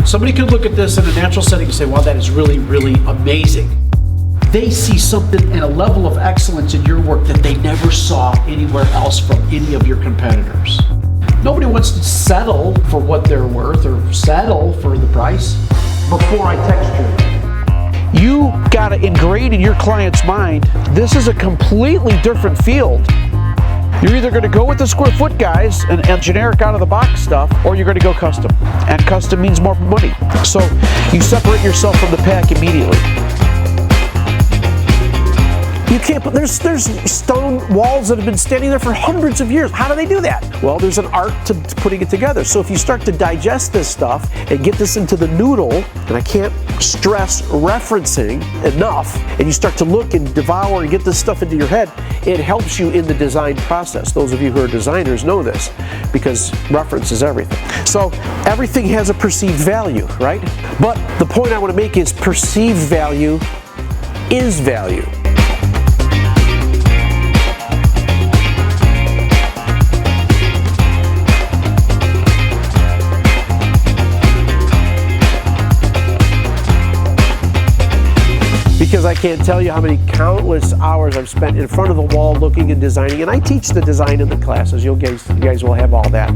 Somebody could look at this in a natural setting and say, wow, that is really, really amazing. They see something and a level of excellence in your work that they never saw anywhere else from any of your competitors. Nobody wants to settle for what they're worth or settle for the price before I texture. You gotta ingrain in your client's mind, this is a completely different field. You're either gonna go with the square foot guys and generic out of the box stuff, or you're gonna go custom. And custom means more money. So you separate yourself from the pack immediately. You can't put, there's stone walls that have been standing there for hundreds of years. How do they do that? Well, there's an art to putting it together. So if you start to digest this stuff and get this into the noodle, and I can't stress referencing enough, and you start to look and devour and get this stuff into your head, it helps you in the design process. Those of you who are designers know this, because reference is everything. So everything has a perceived value, right? But the point I want to make is perceived value is value. Because I can't tell you how many countless hours I've spent in front of the wall looking and designing, and I teach the design in the classes. You guys will have all that,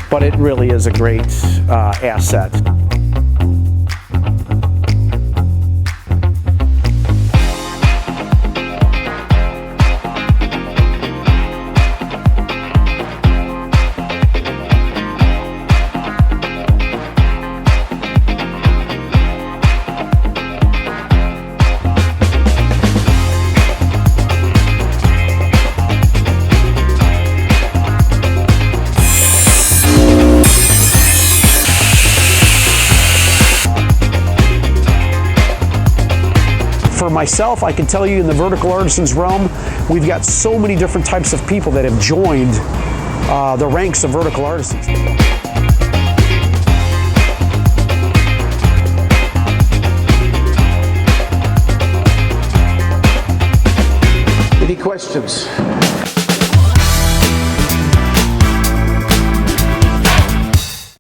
but it really is a great asset. For myself, I can tell you in the vertical artisans realm, we've got so many different types of people that have joined the ranks of vertical artisans. Any questions?